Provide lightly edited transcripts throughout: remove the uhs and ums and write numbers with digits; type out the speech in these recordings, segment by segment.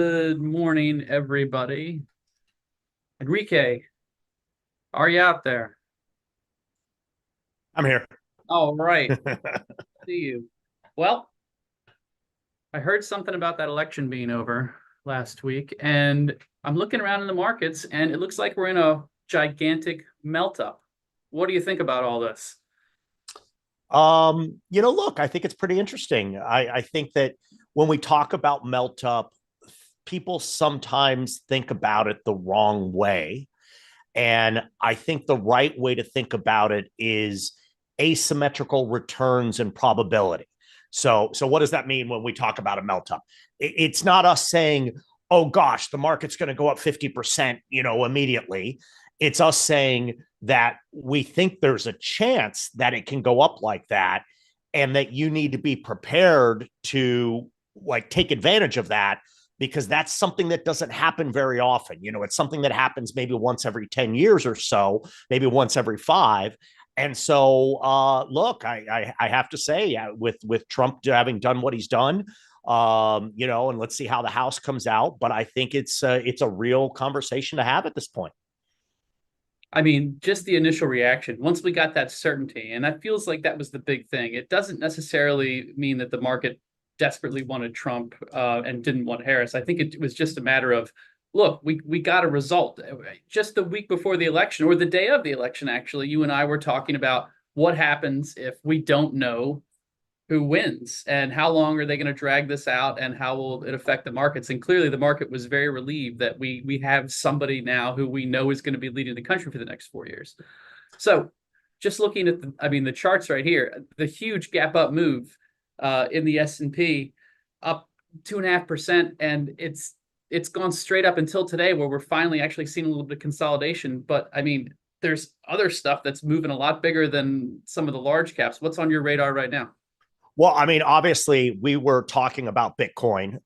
Good morning, everybody. Enrique, are you out there? I'm here. All right. See you. Well, I heard something about that election being over last week, and I'm looking around in the markets, and it looks like we're in a gigantic melt up. What do you think about all this? Look, I think it's pretty interesting. I think that when we talk about melt up, people sometimes think about it the wrong way. And I think the right way to think about it is asymmetrical returns and probability. So what does that mean when we talk about a melt up? It's not us saying, "Oh gosh, the market's going to go up 50%, immediately." It's us saying that we think there's a chance that it can go up like that and that you need to be prepared to take advantage of that because that's something that doesn't happen very often. It's something that happens maybe once every 10 years or so, maybe once every five. And so, look, I have to say, with Trump having done what he's done, and let's see how the House comes out. But I think it's a real conversation to have at this point. I mean, just the initial reaction, once we got that certainty, and that feels like that was the big thing. It doesn't necessarily mean that the market desperately wanted Trump and didn't want Harris. I think it was just a matter of, look, we got a result. Just the week before the election, or the day of the election, actually, you and I were talking about what happens if we don't know who wins and how long are they going to drag this out and how will it affect the markets. And clearly the market was very relieved that we have somebody now who we know is going to be leading the country for the next 4 years. So just looking at the charts right here, the huge gap up move in the S&P, up 2.5%, and it's gone straight up until today, where we're finally actually seeing a little bit of consolidation. But I mean, there's other stuff that's moving a lot bigger than some of the large caps. What's on your radar right now? Well, I mean, obviously, we were talking about Bitcoin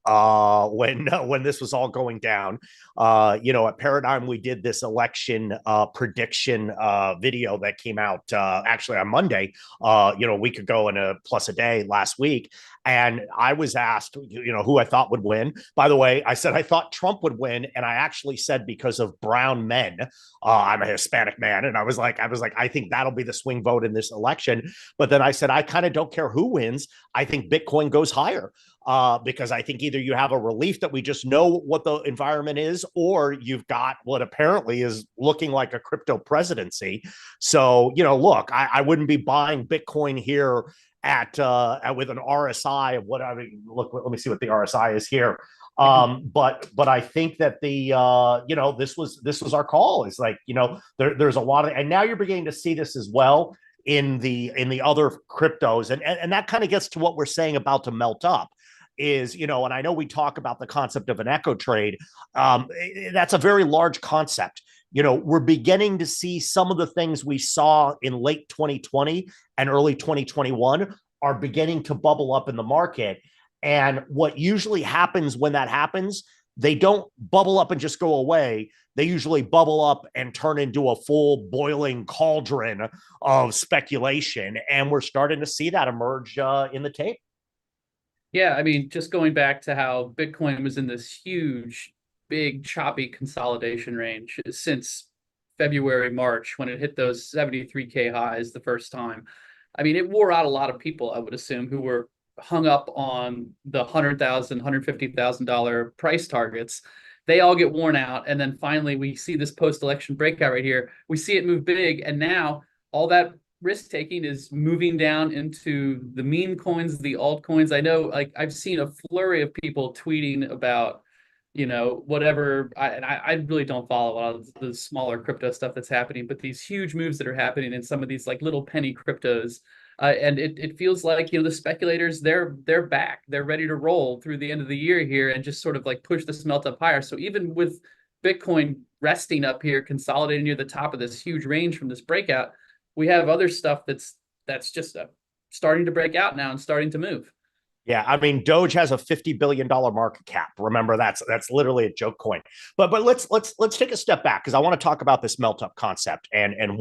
when this was all going down. At Paradigm, we did this election prediction video that came out actually on Monday. A week ago and plus a day last week. And I was asked, who I thought would win. By the way, I said I thought Trump would win, and I actually said because of brown men. I'm a Hispanic man, and I think that'll be the swing vote in this election. But then I said I kind of don't care who wins. I think Bitcoin goes higher because I think either you have a relief that we just know what the environment is, or you've got what apparently is looking like a crypto presidency. So, look, I wouldn't be buying Bitcoin here at with an RSI of what I mean. Look, let me see what the RSI is here. But I think that this was our call. It's like, there's a lot of, and now you're beginning to see this as well in the other cryptos, and that kind of gets to what we're saying about to melt up is, and I know we talk about the concept of an echo trade. That's a very large concept. We're beginning to see some of the things we saw in late 2020 and early 2021 are beginning to bubble up in the market. And what usually happens when that happens, they don't bubble up and just go away. They usually bubble up and turn into a full boiling cauldron of speculation. And we're starting to see that emerge in the tape. Yeah, I mean, just going back to how Bitcoin was in this huge, big, choppy consolidation range since February, March, when it hit those 73K highs the first time. I mean, it wore out a lot of people, I would assume, who were hung up on the $100,000, $150,000 price targets. They all get worn out. And then finally, we see this post-election breakout right here. We see it move big. And now all that risk taking is moving down into the meme coins, the altcoins. I know, like, I've seen a flurry of people tweeting about, whatever. I really don't follow a lot of the smaller crypto stuff that's happening, but these huge moves that are happening in some of these like little penny cryptos. And it feels like, the speculators, they're back. They're ready to roll through the end of the year here and just sort of like push the smelt up higher. So even with Bitcoin resting up here, consolidating near the top of this huge range from this breakout, we have other stuff that's just starting to break out now and starting to move. Yeah, I mean, Doge has a $50 billion market cap. Remember, that's literally a joke coin. But let's take a step back because I want to talk about this melt up concept and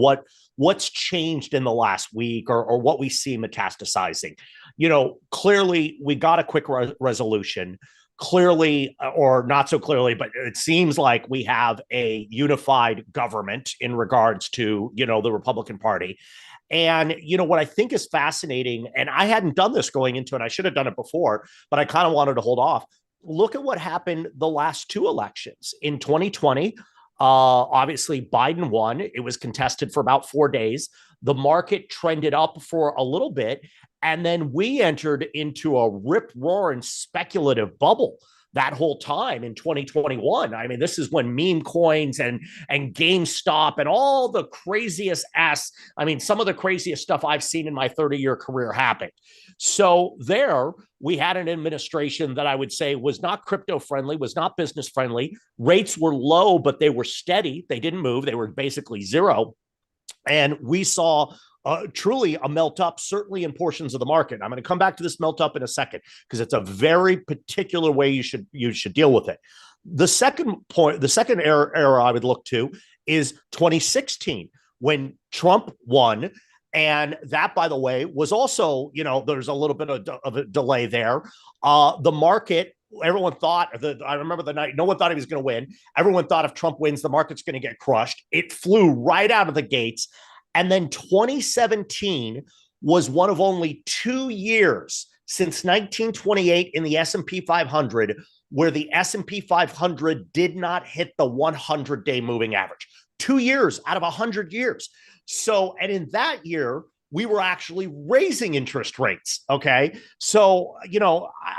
what's changed in the last week or what we see metastasizing. Clearly we got a quick resolution. clearly, or not so clearly, but it seems like we have a unified government in regards to, the Republican Party. And, what I think is fascinating, and I hadn't done this going into it, I should have done it before, but I kind of wanted to hold off. Look at what happened the last two elections. In 2020, obviously, Biden won. It was contested for about 4 days. The market trended up for a little bit. And then we entered into a rip-roaring speculative bubble that whole time in 2021. I mean, this is when meme coins and GameStop and all the craziest some of the craziest stuff I've seen in my 30-year career happened. So there we had an administration that I would say was not crypto friendly, was not business friendly. Rates were low, but they were steady. They didn't move. They were basically zero. And we saw truly a melt up, certainly in portions of the market. I'm going to come back to this melt up in a second because it's a very particular way you should deal with it. The second point, the second era I would look to is 2016 when Trump won. And that, by the way, was also, there's a little bit of a delay there. The market, everyone thought I remember the night, no one thought he was going to win. Everyone thought if Trump wins, the market's going to get crushed. It flew right out of the gates. And then 2017 was one of only 2 years since 1928 in the S&P 500 where the S&P 500 did not hit the 100-day moving average. 2 years out of 100 years. So, and in that year, we were actually raising interest rates. Okay. So,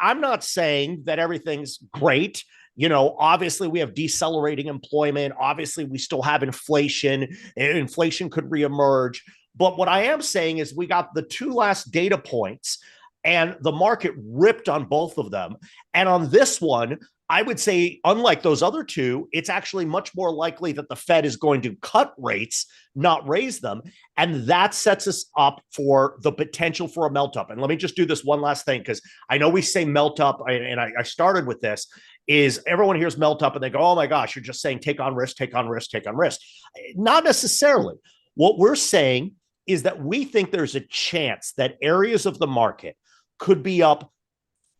I'm not saying that everything's great. Obviously we have decelerating employment. Obviously we still have inflation. Inflation could reemerge. But what I am saying is we got the two last data points and the market ripped on both of them. And on this one, I would say, unlike those other two, it's actually much more likely that the Fed is going to cut rates, not raise them. And that sets us up for the potential for a melt up. And let me just do this one last thing, because I know we say melt up, and I started with this, is everyone hears melt up and they go, oh my gosh, you're just saying take on risk, take on risk, take on risk. Not necessarily. What we're saying is that we think there's a chance that areas of the market could be up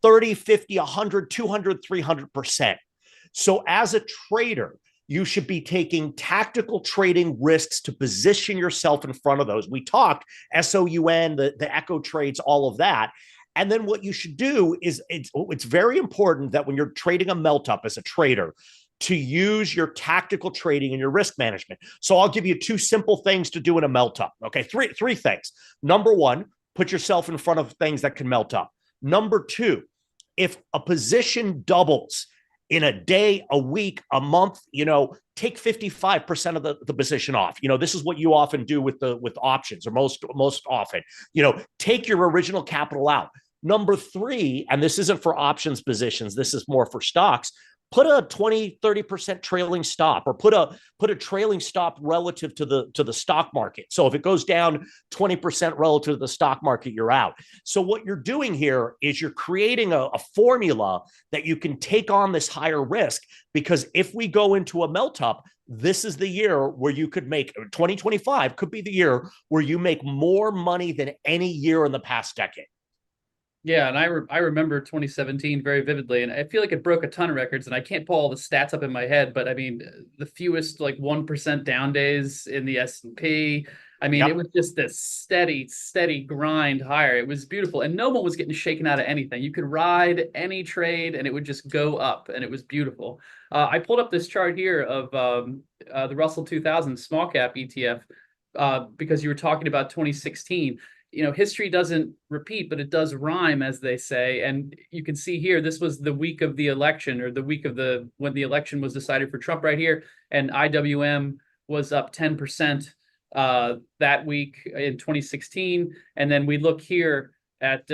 30, 50, 100, 200, 300%. So as a trader, you should be taking tactical trading risks to position yourself in front of those. We talked SOUN, the echo trades, all of that. And then what you should do is it's very important that when you're trading a melt up as a trader, to use your tactical trading and your risk management. So I'll give you two simple things to do in a melt up. Okay, three things. Number one, put yourself in front of things that can melt up. Number two, if a position doubles in a day, a week, a month, take 55% of the position off. This is what you often do with options, or most often. Take your original capital out. Number three, and this isn't for options positions, this is more for stocks. Put a 20, 30% trailing stop, or put a trailing stop relative to the stock market. So if it goes down 20% relative to the stock market, you're out. So what you're doing here is you're creating a formula that you can take on this higher risk, because if we go into a melt up, this is the year where you could make, 2025 could be the year where you make more money than any year in the past decade. Yeah, and I remember 2017 very vividly, and I feel like it broke a ton of records, and I can't pull all the stats up in my head, but I mean, the fewest 1% down days in the S&P. I mean, It was just this steady grind higher. It was beautiful, and no one was getting shaken out of anything. You could ride any trade, and it would just go up, and it was beautiful. I pulled up this chart here of the Russell 2000 small cap ETF because you were talking about 2016. History doesn't repeat, but it does rhyme, as they say. And you can see here, this was the week of the election, or the week of when the election was decided for Trump right here. And IWM was up 10% that week in 2016. And then we look here at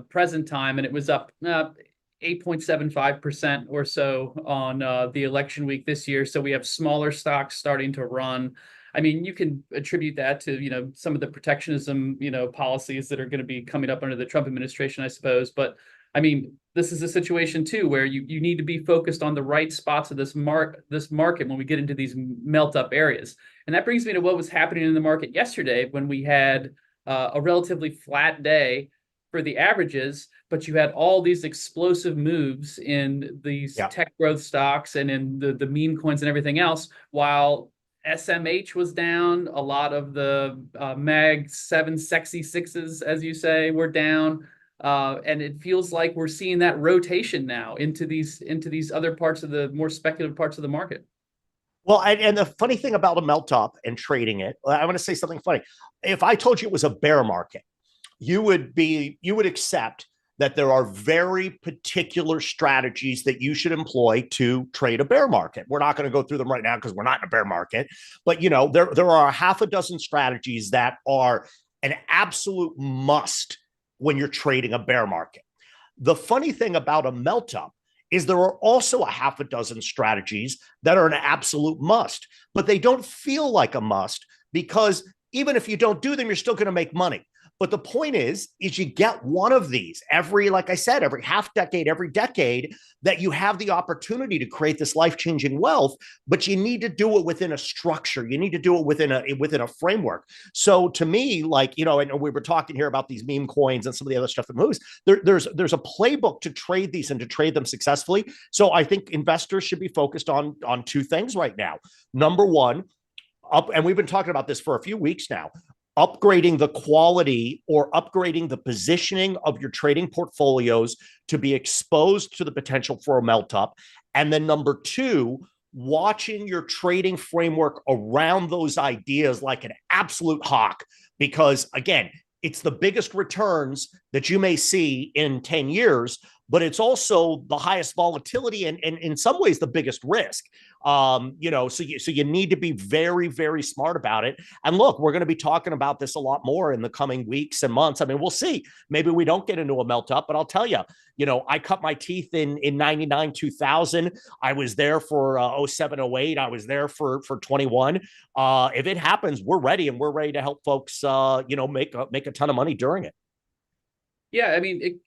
present time, and it was up 8.75% or so on the election week this year. So we have smaller stocks starting to run. I mean, you can attribute that to, some of the protectionism, policies that are going to be coming up under the Trump administration, I suppose. But I mean, this is a situation too, where you need to be focused on the right spots of this market when we get into these melt up areas. And that brings me to what was happening in the market yesterday, when we had a relatively flat day. for the averages, but you had all these explosive moves in these Yeah. tech growth stocks and in the meme coins and everything else, while SMH was down. A lot of the Mag 7 sexy sixes, as you say, were down. And it feels like we're seeing that rotation now into these other parts of the more speculative parts of the market. Well, and the funny thing about a melt up and trading it, I want to say something funny. If I told you it was a bear market, you would accept that there are very particular strategies that you should employ to trade a bear market. We're not going to go through them right now because we're not in a bear market, but there are a half a dozen strategies that are an absolute must when you're trading a bear market. The funny thing about a melt up is there are also a half a dozen strategies that are an absolute must, but they don't feel like a must because even if you don't do them, you're still going to make money. But the point is you get one of these every, like I said, every half decade, every decade, that you have the opportunity to create this life-changing wealth, but you need to do it within a structure. You need to do it within a framework. So to me, and we were talking here about these meme coins and some of the other stuff that moves. There's a playbook to trade these and to trade them successfully. So I think investors should be focused on two things right now. Number one, and we've been talking about this for a few weeks now, upgrading the quality or upgrading the positioning of your trading portfolios to be exposed to the potential for a melt up. And then number two, watching your trading framework around those ideas like an absolute hawk, because again, it's the biggest returns that you may see in 10 years, but it's also the highest volatility and in some ways the biggest risk. So you need to be very, very smart about it. And look, we're going to be talking about this a lot more in the coming weeks and months. I mean, we'll see. Maybe we don't get into a melt up, but I'll tell you, I cut my teeth in 99, 2000. I was there for 07, 08. I was there for 21. If it happens, we're ready, and we're ready to help folks, make a ton of money during it. Yeah, I mean,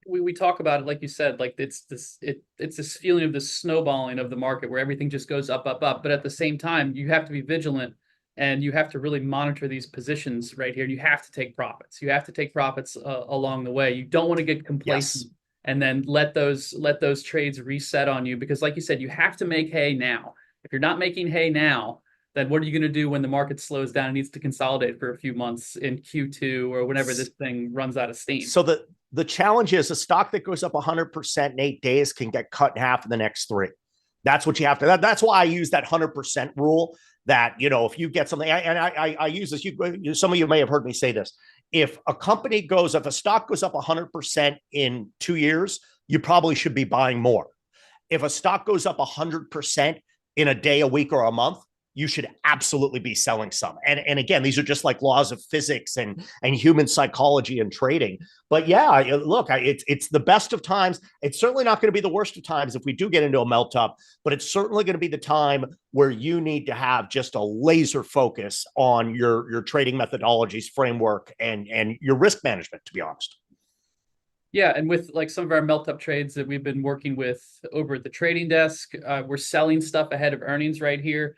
we talk about it, like you said, like it's this feeling of this snowballing of the market where everything just goes up, up, up. But at the same time, you have to be vigilant and you have to really monitor these positions right here. You have to take profits. You have to take profits along the way. You don't want to get complacent. Yes. And then let those trades reset on you, because like you said, you have to make hay now. If you're not making hay now, then what are you going to do when the market slows down and needs to consolidate for a few months in Q2 or whenever this thing runs out of steam? So the challenge is a stock that goes up 100% in 8 days can get cut in half in the next 3. That's what you have to. That's why I use that 100% rule. That if you get something, I use this. Some of you may have heard me say this. If a stock goes up 100% in 2 years, you probably should be buying more. If a stock goes up 100% in a day, a week, or a month, you should absolutely be selling some. And again, these are just like laws of physics and human psychology and trading. But yeah, look, it's the best of times. It's certainly not going to be the worst of times if we do get into a melt up, but it's certainly going to be the time where you need to have just a laser focus on your trading methodologies, framework, and your risk management, to be honest. Yeah, and with like some of our melt up trades that we've been working with over at the trading desk, we're selling stuff ahead of earnings right here.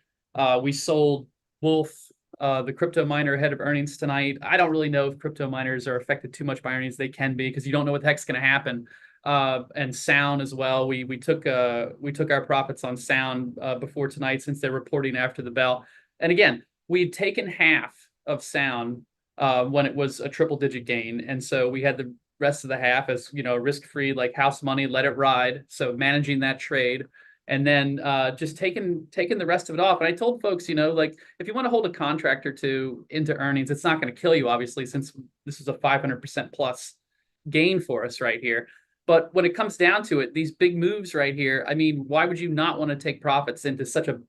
We sold Wolf, the crypto miner, ahead of earnings tonight. I don't really know if crypto miners are affected too much by earnings. They can be, because you don't know what the heck's going to happen. And Sound as well. We took our profits on Sound before tonight, since they're reporting after the bell. And again, we'd taken half of Sound when it was a triple-digit gain, and so we had the rest of the half as risk-free, like house money, let it ride. So managing that trade. And then just taking the rest of it off. And I told folks, like, if you want to hold a contract or two into earnings, it's not going to kill you, obviously, since this is a 500% plus gain for us right here. But when it comes down to it, these big moves right here, I mean, why would you not want to take profits into such a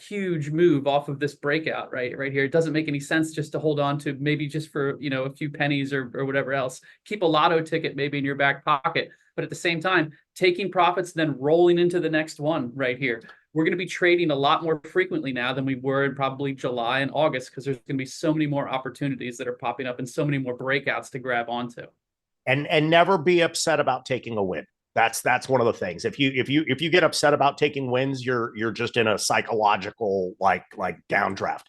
huge move off of this breakout right here? It doesn't make any sense just to hold on to, maybe just for, a few pennies or whatever else. Keep a lotto ticket maybe in your back pocket. But at the same time, taking profits, then rolling into the next one right here. We're going to be trading a lot more frequently now than we were in probably July and August, because there's going to be so many more opportunities that are popping up and so many more breakouts to grab onto. And never be upset about taking a win. That's one of the things. If you get upset about taking wins, you're just in a psychological like downdraft.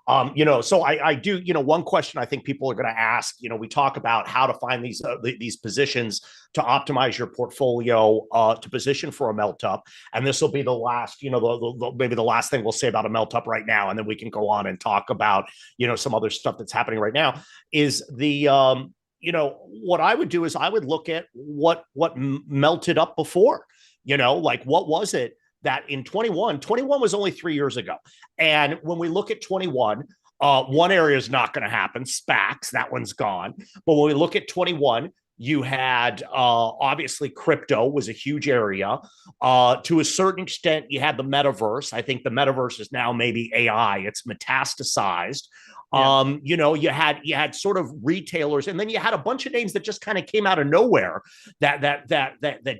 So I do, one question I think people are going to ask, we talk about how to find these positions to optimize your portfolio, to position for a melt up. And this will be the last, maybe the last thing we'll say about a melt up right now. And then we can go on and talk about, some other stuff that's happening right now is what I would do is I would look at what melted up before, like what was it that in 21 was only 3 years ago. And when we look at 21, one area is not going to happen, SPACs, that one's gone. But when we look at 21, you had obviously crypto was a huge area. To a certain extent, you had the metaverse. I think the metaverse is now maybe AI. It's metastasized. Yeah. You had sort of retailers, and then you had a bunch of names that just kind of came out of nowhere that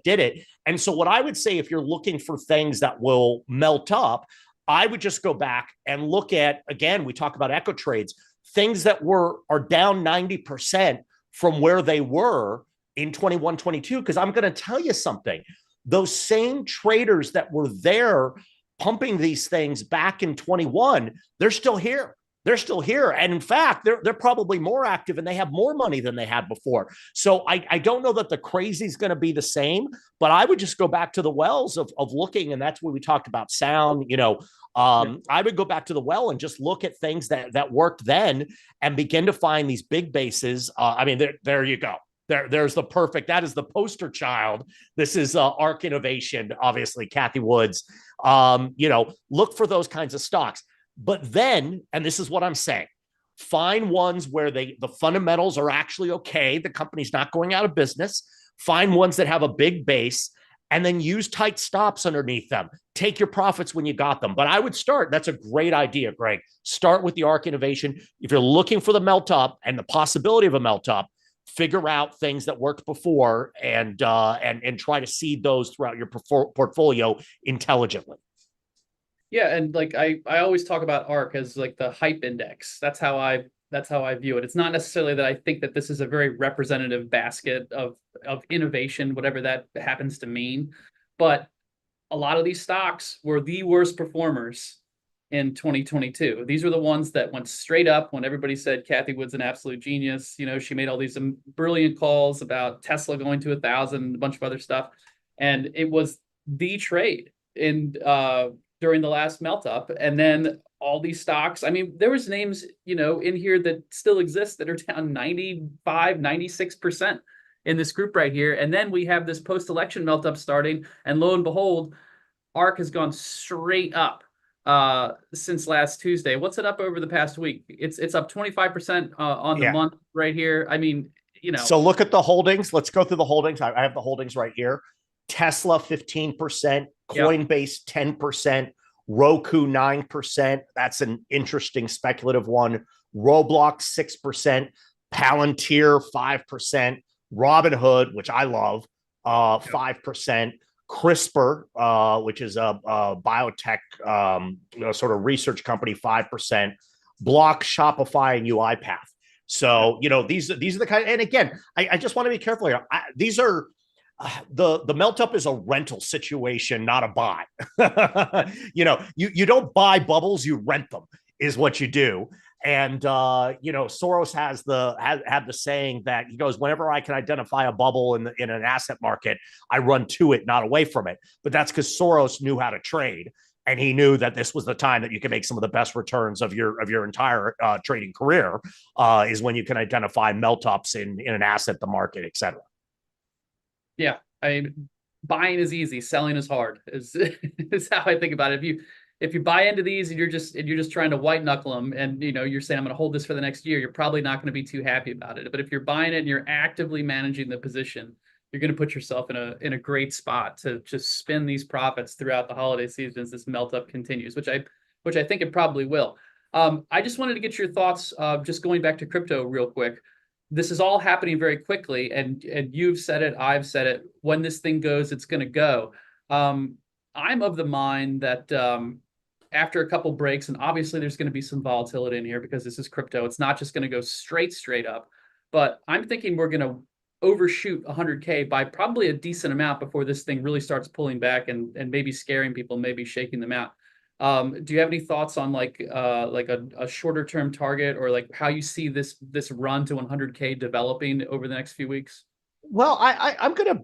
did it. And so, what I would say, if you're looking for things that will melt up, I would just go back and look at, again, we talk about echo trades, things that are down 90% from where they were in 21, 22. Because I'm going to tell you something, those same traders that were there pumping these things back in 21, they're still here. They're still here. And in fact, they're probably more active and they have more money than they had before. So I don't know that the crazy is going to be the same, but I would just go back to the wells of looking. And that's where we talked about sound, I would go back to the well and just look at things that worked then and begin to find these big bases. There you go. There's that is the poster child. This is ARC Innovation, obviously, Cathie Woods. Look for those kinds of stocks. But then, and this is what I'm saying, find ones where the fundamentals are actually okay. The company's not going out of business. Find ones that have a big base and then use tight stops underneath them. Take your profits when you got them. But I would start. That's a great idea, Greg. Start with the ARC Innovation. If you're looking for the melt up and the possibility of a melt up, figure out things that worked before and try to seed those throughout your portfolio intelligently. Yeah, and like I always talk about ARK as like the hype index. That's how I view it. It's not necessarily that I think that this is a very representative basket of innovation, whatever that happens to mean, but a lot of these stocks were the worst performers in 2022. These were the ones that went straight up when everybody said Cathie Wood's an absolute genius. She made all these brilliant calls about Tesla going to 1,000, a bunch of other stuff, and it was the trade in during the last melt up. And then all these stocks, there was names, in here that still exist that are down 95, 96% in this group right here. And then we have this post-election melt up starting, and lo and behold, ARK has gone straight up since last Tuesday. What's it up over the past week? It's up 25% on the month right here. So look at the holdings. Let's go through the holdings. I have the holdings right here. Tesla 15%, Coinbase 10%, Roku 9%. That's an interesting speculative one. Roblox 6%, Palantir 5%, Robinhood, which I love, 5%. CRISPR, which is a biotech sort of research company, 5%. Block, Shopify, and UiPath. So these are the kind. And again, I just want to be careful here. These are. The melt up is a rental situation, not a buy. You don't buy bubbles, you rent them is what you do. And Soros had the saying that he goes, whenever I can identify a bubble in an asset market, I run to it, not away from it. But that's because Soros knew how to trade. And he knew that this was the time that you can make some of the best returns of your entire trading career, is when you can identify melt ups in an asset, the market, et cetera. Yeah, buying is easy, selling is hard. Is how I think about it. If you buy into these and you're just trying to white knuckle them, and you're saying I'm going to hold this for the next year, you're probably not going to be too happy about it. But if you're buying it and you're actively managing the position, you're going to put yourself in a great spot to just spin these profits throughout the holiday season as this melt up continues, which I think it probably will. I just wanted to get your thoughts, just going back to crypto real quick. This is all happening very quickly, and you've said it, I've said it. When this thing goes, it's going to go. I'm of the mind that after a couple breaks, and obviously there's going to be some volatility in here because this is crypto. It's not just going to go straight up, but I'm thinking we're going to overshoot 100K by probably a decent amount before this thing really starts pulling back and maybe scaring people, maybe shaking them out. Do you have any thoughts on like a shorter term target, or like how you see this run to 100K developing over the next few weeks? Well, I'm gonna,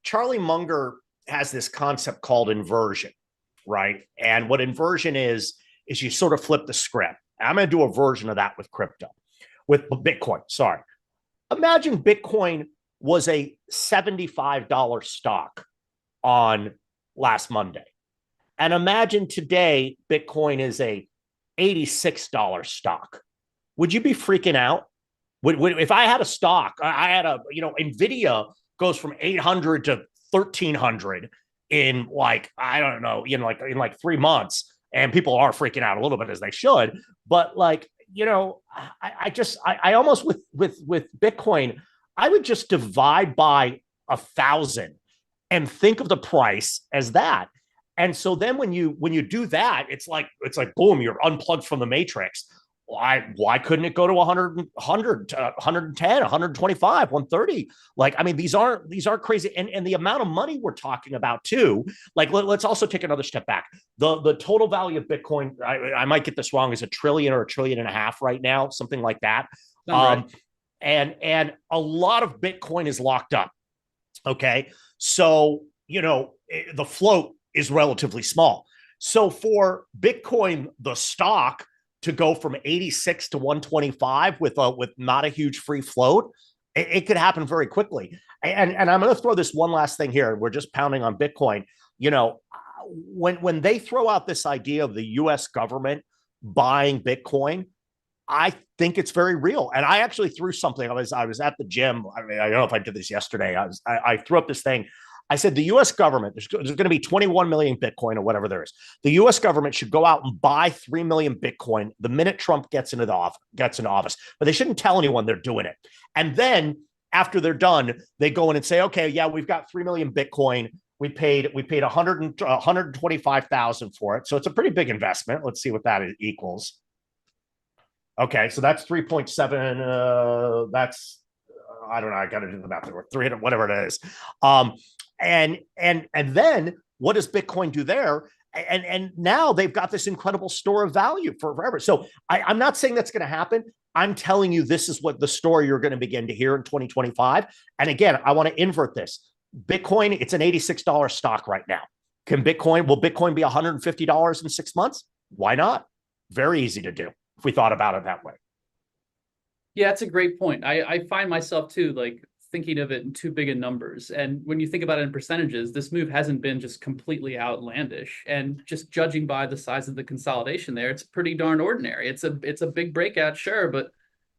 Charlie Munger has this concept called inversion, right? And what inversion is you sort of flip the script. I'm gonna do a version of that with crypto, with Bitcoin. Sorry. Imagine Bitcoin was a $75 stock on last Monday. And imagine today Bitcoin is a $86 stock. Would you be freaking out? If I had a stock, I had Nvidia goes from 800 to 1300 in like, I don't know, in like 3 months, and people are freaking out a little bit, as they should. But like, I almost with Bitcoin, I would just divide by 1,000 and think of the price as that. And so then when you do that, it's like boom, you're unplugged from the matrix. Why couldn't it go to 100, 110, 125, 130? Like, I mean, these aren't crazy. And the amount of money we're talking about too, like let's also take another step back. The total value of Bitcoin, I might get this wrong, is $1 trillion or $1.5 trillion right now, something like that. Right. And a lot of Bitcoin is locked up. Okay. So, the float is relatively small. So for Bitcoin, the stock, to go from 86 to 125 with not a huge free float, it could happen very quickly. And I'm going to throw this one last thing here. We're just pounding on Bitcoin. When they throw out this idea of the U.S. government buying Bitcoin, I think it's very real. And I actually threw something. I was at the gym. I mean, I don't know if I did this yesterday. I threw up this thing. I said the U.S. government, there's going to be 21 million Bitcoin or whatever there is. The U.S. government should go out and buy 3 million Bitcoin the minute Trump gets into office. But they shouldn't tell anyone they're doing it. And then after they're done, they go in and say, okay, yeah, we've got 3 million Bitcoin. We paid 125,000 for it. So it's a pretty big investment. Let's see what that equals. Okay, so that's 3.7. That's I don't know. I got to do the math. 300, whatever it is. And then what does Bitcoin do there? And now they've got this incredible store of value for forever. So I'm not saying that's going to happen. I'm telling you, this is what the story you're going to begin to hear in 2025. And again, I want to invert this. Bitcoin, it's an $86 stock right now. Will Bitcoin be $150 in 6 months? Why not? Very easy to do if we thought about it that way. Yeah, that's a great point. I find myself too, like thinking of it in too big of numbers. And when you think about it in percentages, this move hasn't been just completely outlandish. And just judging by the size of the consolidation there, it's pretty darn ordinary. It's a big breakout, sure, but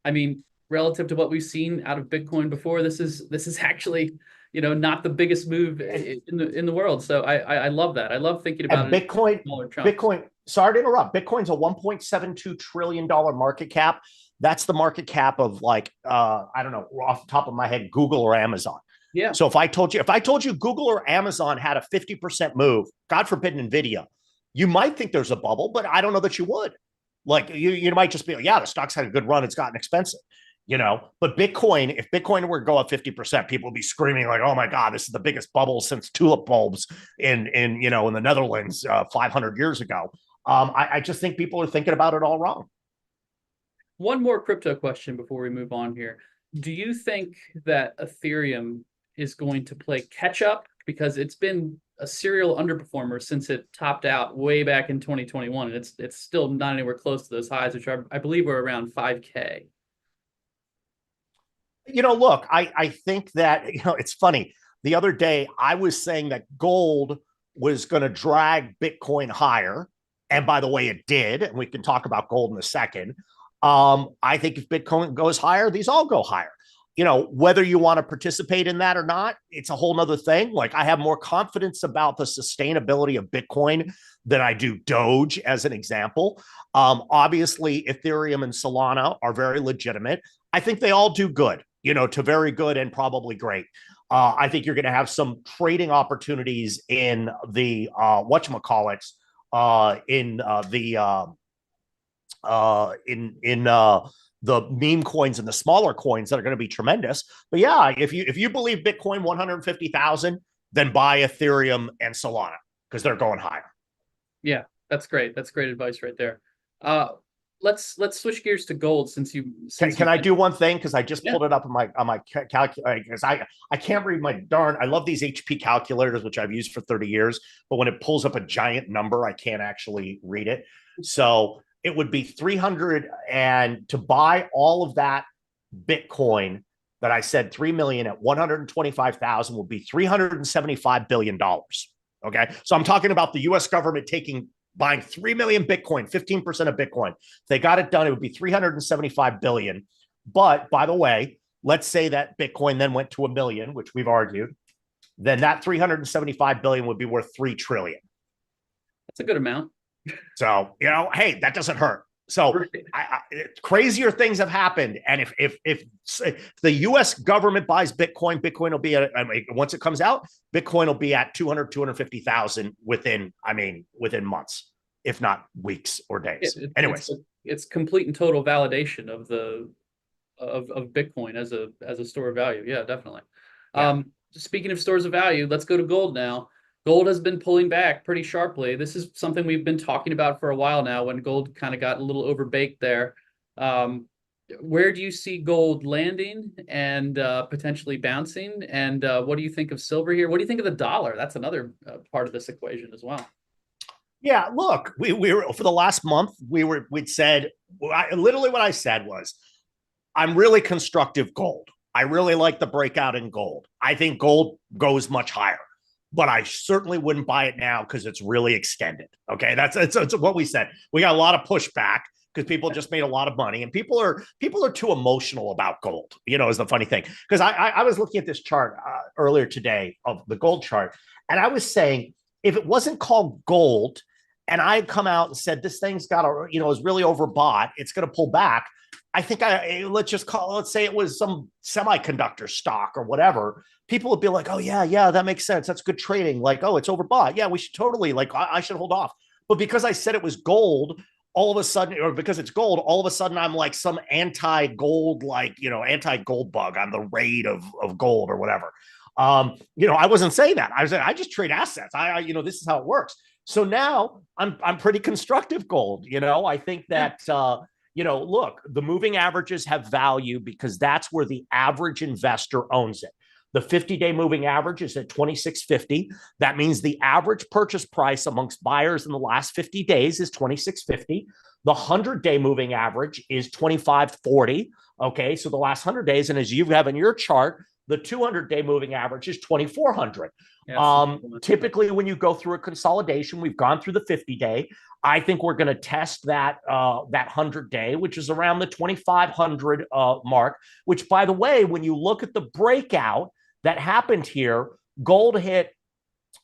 I mean, relative to what we've seen out of Bitcoin before, this is actually, not the biggest move in the world. So I love that. I love thinking about it. Bitcoin. Sorry to interrupt. Bitcoin's a $1.72 trillion market cap. That's the market cap of like, I don't know, off the top of my head, Google or Amazon. Yeah. So if I told you Google or Amazon had a 50% move, God forbid Nvidia, you might think there's a bubble, but I don't know that you would. Like you might just be like, yeah, the stock's had a good run. It's gotten expensive, but Bitcoin, if Bitcoin were to go up 50%, people would be screaming like, oh my God, this is the biggest bubble since tulip bulbs in the Netherlands 500 years ago. I just think people are thinking about it all wrong. One more crypto question before we move on here. Do you think that Ethereum is going to play catch up? Because it's been a serial underperformer since it topped out way back in 2021. And it's still not anywhere close to those highs, which I believe were around 5K. Look, I think that, it's funny. The other day, I was saying that gold was going to drag Bitcoin higher. And by the way, it did. And we can talk about gold in a second. I think if Bitcoin goes higher, these all go higher. Whether you want to participate in that or not, it's a whole nother thing. Like, I have more confidence about the sustainability of Bitcoin than I do Doge, as an example. Obviously, Ethereum and Solana are very legitimate. I think they all do good, to very good and probably great. I think you're going to have some trading opportunities in the whatchamacallits, the meme coins and the smaller coins that are going to be tremendous. But yeah, if you believe Bitcoin 150,000, then buy Ethereum and Solana because they're going higher. Yeah, That's great. That's great advice right there. Uh, let's switch gears to gold since you Can I do one thing? Because I just yeah. pulled it up on my calculator. Because I can't read my darn. I love these HP calculators, which I've used for 30 years. But when it pulls up a giant number, I can't actually read it. So it would be 300, and to buy all of that Bitcoin that I said 3 million at 125,000 would be $375 billion. Okay, so I'm talking about the U.S. government buying 3 million Bitcoin, 15% of Bitcoin. If they got it done, it would be 375 billion. But by the way, let's say that Bitcoin then went to a million, which we've argued, then that 375 billion would be worth 3 trillion. That's a good amount. So, hey, that doesn't hurt. So crazier things have happened. And if the U.S. government buys Bitcoin, Bitcoin will be once it comes out, Bitcoin will be at 250,000 within months, if not weeks or days. Anyways, it's complete and total validation of Bitcoin as a store of value. Yeah, definitely. Yeah. Speaking of stores of value, let's go to gold now. Gold has been pulling back pretty sharply. This is something we've been talking about for a while now when gold kind of got a little overbaked there. Where do you see gold landing and potentially bouncing? And what do you think of silver here? What do you think of the dollar? That's another part of this equation as well. Yeah, look, we were for the last month, we'd said, literally what I said was, I'm really constructive gold. I really like the breakout in gold. I think gold goes much higher, but I certainly wouldn't buy it now because it's really extended. Okay, that's what we said. We got a lot of pushback because people just made a lot of money, and people are too emotional about gold. Is the funny thing, because I was looking at this chart earlier today of the gold chart, and I was saying if it wasn't called gold, and I had come out and said this thing's got is really overbought, it's going to pull back. I think let's say it was some semiconductor stock or whatever. People would be like, oh, yeah, that makes sense. That's good trading. Like, oh, it's overbought. Yeah, we should totally, I should hold off. But because I said it was gold, all of a sudden, or because it's gold, all of a sudden I'm like some anti-gold, anti-gold bug on the raid of gold or whatever. I wasn't saying that. I was saying I just trade assets. This is how it works. So now I'm pretty constructive gold. I think that look, the moving averages have value because that's where the average investor owns it. The 50-day moving average is at 2650. That means the average purchase price amongst buyers in the last 50 days is 2650. The 100-day moving average is 2540. Okay, so the last 100 days, and as you have in your chart, the 200-day moving average is 2400. Typically, when you go through a consolidation, we've gone through the 50-day. I think we're going to test that 100-day, which is around the 2500 mark. Which, by the way, when you look at the breakout that happened here, gold hit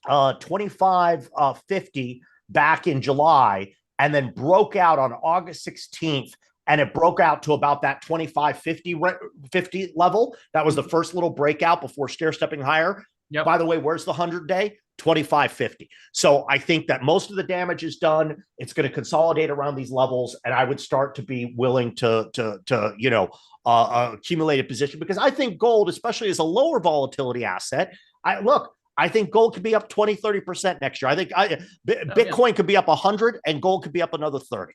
2550 back in July, and then broke out on August 16th. And it broke out to about that 2550 level. That was the first little breakout before stair stepping higher. Yep. By the way, where's the 100-day? 2550. So I think that most of the damage is done. It's going to consolidate around these levels, and I would start to be willing to accumulate a position, because I think gold, especially as a lower volatility asset, I think gold could be up 20-30% next year. I think Bitcoin could be up 100 and gold could be up another 30.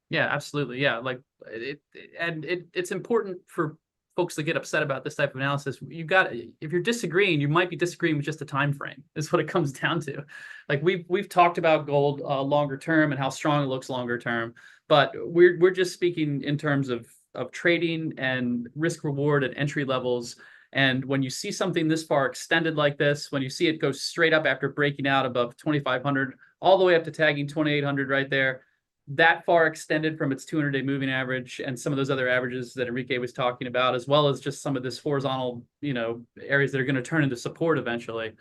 Yeah, absolutely. Yeah, it's important for folks to get upset about this type of analysis. If you're disagreeing, you might be disagreeing with just the time frame. Is what it comes down to. Like we've talked about gold longer term and how strong it looks longer term, but we're just speaking in terms of trading and risk reward and entry levels. And when you see something this far extended like this, when you see it go straight up after breaking out above 2500 all the way up to tagging 2800 right there, that far extended from its 200-day moving average and some of those other averages that Enrique was talking about, as well as just some of this horizontal, areas that are going to turn into support eventually,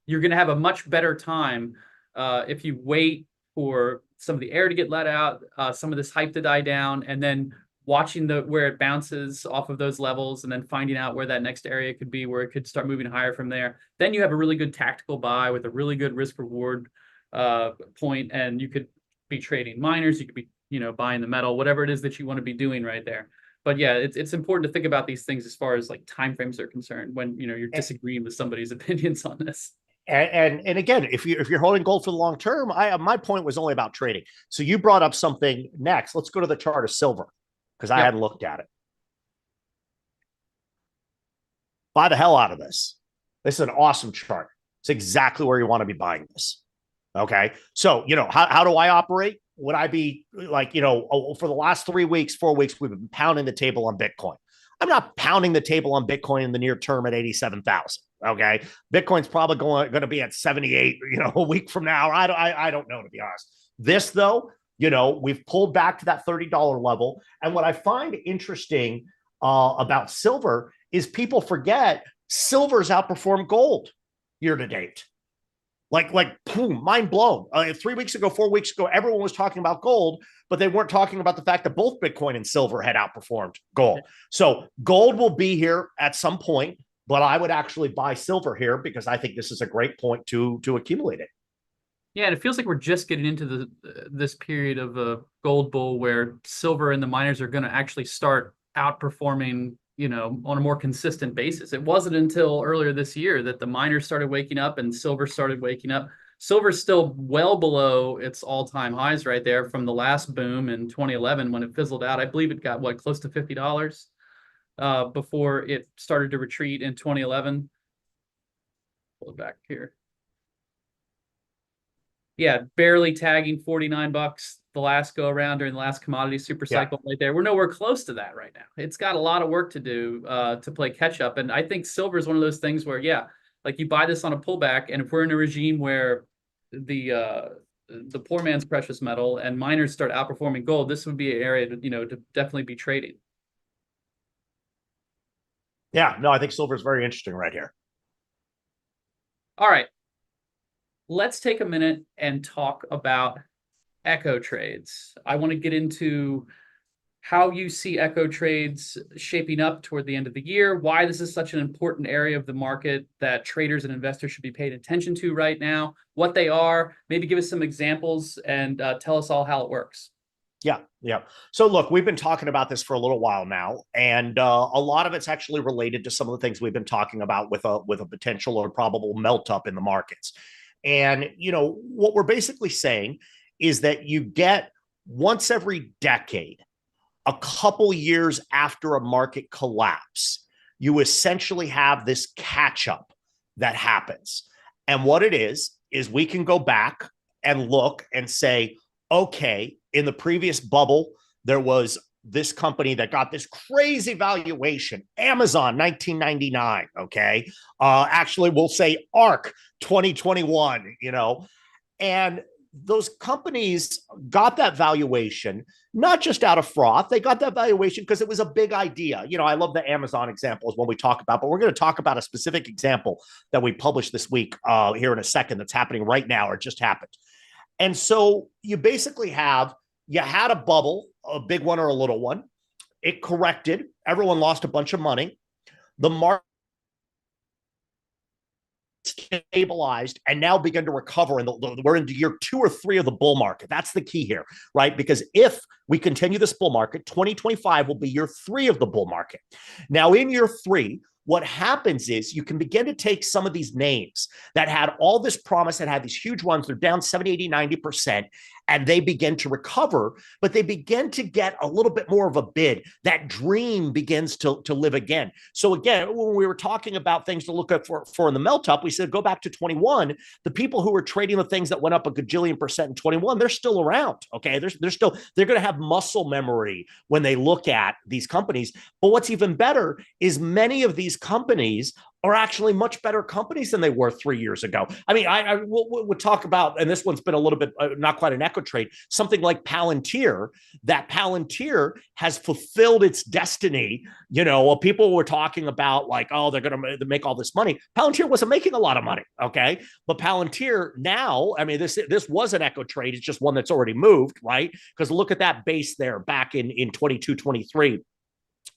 you're going to have a much better time if you wait for some of the air to get let out, some of this hype to die down, and then watching where it bounces off of those levels, and then finding out where that next area could be, where it could start moving higher from there. Then you have a really good tactical buy with a really good risk reward point, and you could be trading miners, you could be buying the metal, whatever it is that you want to be doing right there. But yeah, it's important to think about these things as far as like time frames are concerned when you're disagreeing with somebody's opinions on this. And again, if you're holding gold for the long term, my point was only about trading. So you brought up something next. Let's go to the chart of silver because I Yep. hadn't looked at it. Buy the hell out of this. This is an awesome chart. It's exactly where you want to be buying this. Okay. So, how do I operate? Would I be like, for the last 3 weeks, 4 weeks, we've been pounding the table on Bitcoin. I'm not pounding the table on Bitcoin in the near term at 87,000. Okay. Bitcoin's probably going to be at 78, a week from now. I don't know, to be honest. This, though, we've pulled back to that $30 level. And what I find interesting about silver is people forget silver's outperformed gold year to date. Like, boom, mind blown. 3 weeks ago, 4 weeks ago, everyone was talking about gold, but they weren't talking about the fact that both Bitcoin and silver had outperformed gold. So gold will be here at some point, but I would actually buy silver here because I think this is a great point to accumulate it. Yeah, and it feels like we're just getting into this period of a gold bull where silver and the miners are going to actually start outperforming, on a more consistent basis. It wasn't until earlier this year that the miners started waking up and silver started waking up. Silver's still well below its all-time highs right there from the last boom in 2011 when it fizzled out. I believe it got close to $50 before it started to retreat in 2011. Pull it back here. Yeah, barely tagging $49 the last go around during the last commodity super cycle right there. We're nowhere close to that right now. It's got a lot of work to do to play catch up. And I think silver is one of those things where, like you buy this on a pullback, and if we're in a regime where the poor man's precious metal and miners start outperforming gold, this would be an area to definitely be trading. Yeah, no, I think silver is very interesting right here. All right. Let's take a minute and talk about echo trades. I want to get into how you see echo trades shaping up toward the end of the year, why this is such an important area of the market that traders and investors should be paying attention to right now, what they are, maybe give us some examples and tell us all how it works. Yeah. So look, we've been talking about this for a little while now, and a lot of it's actually related to some of the things we've been talking about with a potential or probable melt up in the markets. And what we're basically saying is that you get once every decade, a couple years after a market collapse, you essentially have this catch up that happens. And what it is we can go back and look and say, okay, in the previous bubble, there was this company that got this crazy valuation, Amazon 1999. Okay. Actually, we'll say ARK 2021, and those companies got that valuation, not just out of froth. They got that valuation because it was a big idea. I love the Amazon examples when we talk about, but we're going to talk about a specific example that we published this week here in a second that's happening right now or just happened. And so you basically you had a bubble, a big one or a little one. It corrected. Everyone lost a bunch of money. The market stabilized and now begin to recover. And we're into year 2 or 3 of the bull market. That's the key here, right? Because if we continue this bull market, 2025 will be year 3 of the bull market. Now, in year 3, what happens is you can begin to take some of these names that had all this promise, that had these huge runs, they're down 70, 80, 90%, and they begin to recover, but they begin to get a little bit more of a bid. That dream begins to live again. So again, when we were talking about things to look at for in the melt up, we said, go back to 21. The people who were trading the things that went up a gajillion percent in 21, they're still around. Okay. They're going to have muscle memory when they look at these companies. But what's even better is many of these companies are actually much better companies than they were 3 years ago. I mean, I would talk about, and this one's been a little bit, not quite an echo trade, something like Palantir, that Palantir has fulfilled its destiny. People were talking about like, oh, they're going to make all this money. Palantir wasn't making a lot of money. Okay. But Palantir now, I mean, this was an echo trade. It's just one that's already moved, right? Because look at that base there back in 22, 23.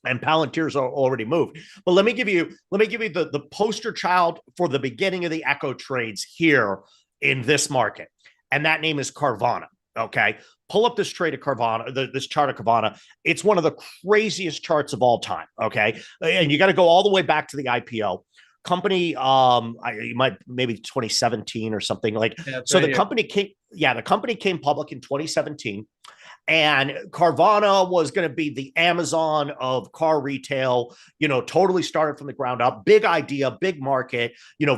And Palantir's already moved. But let me give you the poster child for the beginning of the echo trades here in this market. And that name is Carvana. Okay. Pull up this trade of Carvana, this chart of Carvana. It's one of the craziest charts of all time. Okay. And you got to go all the way back to the IPO. company, you might maybe 2017 or something like. Yeah, it's So right the here. company came, yeah, the company came public in 2017. And Carvana was going to be the Amazon of car retail, totally started from the ground up. Big idea, big market,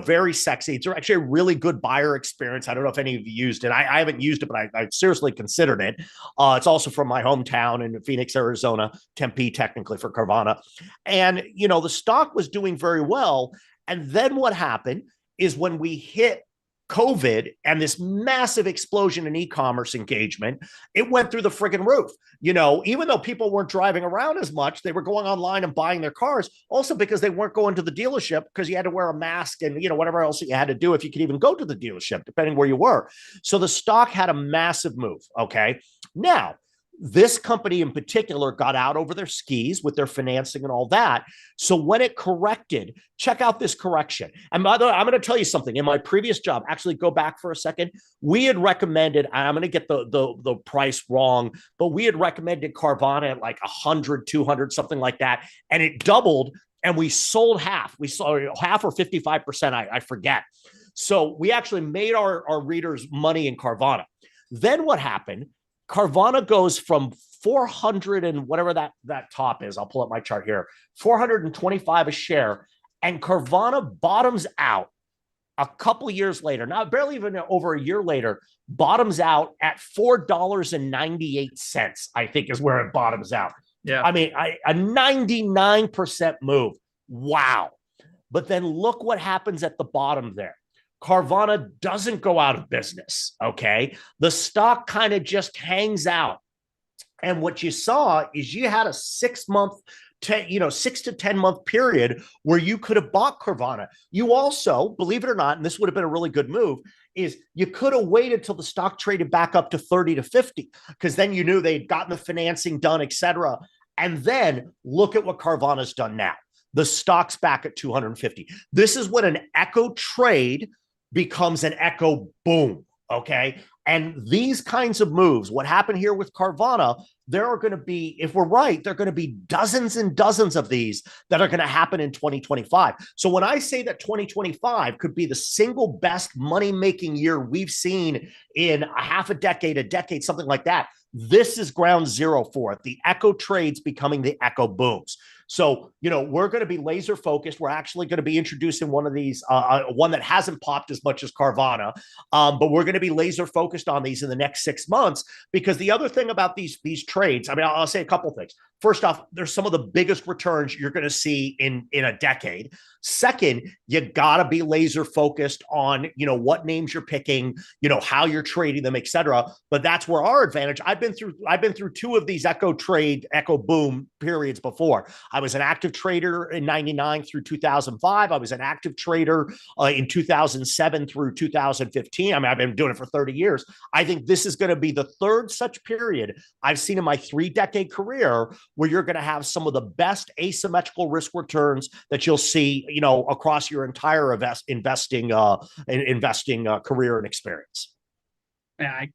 very sexy. It's actually a really good buyer experience. I don't know if any of you used it. I haven't used it, but I seriously considered it. It's also from my hometown in Phoenix, Arizona, Tempe, technically, for Carvana. And, the stock was doing very well. And then what happened is when we hit COVID and this massive explosion in e-commerce engagement, it went through the friggin' roof. Even though people weren't driving around as much, they were going online and buying their cars, also because they weren't going to the dealership because you had to wear a mask and, whatever else you had to do if you could even go to the dealership, depending where you were. So the stock had a massive move. Okay. Now, this company in particular got out over their skis with their financing and all that. So when it corrected, check out this correction. And by the way, I'm going to tell you something. In my previous job, actually go back for a second, we had recommended, I'm going to get the price wrong, but we had recommended Carvana at like 100, 200, something like that. And it doubled and we sold half. We sold half or 55%, I forget. So we actually made our readers money in Carvana. Then what happened? Carvana goes from 400 and whatever that top is. I'll pull up my chart here. 425 a share. And Carvana bottoms out a couple of years later, not barely even over a year later, bottoms out at $4.98, I think is where it bottoms out. Yeah. I mean, a 99% move. Wow. But then look what happens at the bottom there. Carvana doesn't go out of business. Okay. The stock kind of just hangs out. And what you saw is you had a 6 month, 6 to 10 month period where you could have bought Carvana. You also, believe it or not, and this would have been a really good move, is you could have waited till the stock traded back up to 30 to 50, because then you knew they'd gotten the financing done, et cetera. And then look at what Carvana's done now. The stock's back at 250. This is when an echo trade becomes an echo boom. Okay. And these kinds of moves, what happened here with Carvana, there are going to be, if we're right, there are going to be dozens and dozens of these that are going to happen in 2025. So when I say that 2025 could be the single best money-making year we've seen in a half a decade, something like that, this is ground zero for it. The echo trades becoming the echo booms. So, we're going to be laser focused. We're actually going to be introducing one of these, one that hasn't popped as much as Carvana, but we're going to be laser focused on these in the next 6 months, because the other thing about these trades, I mean, I'll say a couple of things. First off, there's some of the biggest returns you're going to see in a decade. Second, you got to be laser focused on, what names you're picking, how you're trading them, et cetera. But that's where our advantage. I've been through two of these echo boom periods before. I was an active trader in 99 through 2005. I was an active trader in 2007 through 2015. I mean, I've been doing it for 30 years. I think this is going to be the third such period I've seen in my 3-decade career where you're going to have some of the best asymmetrical risk returns that you'll see, across your entire investing career and experience. Yeah,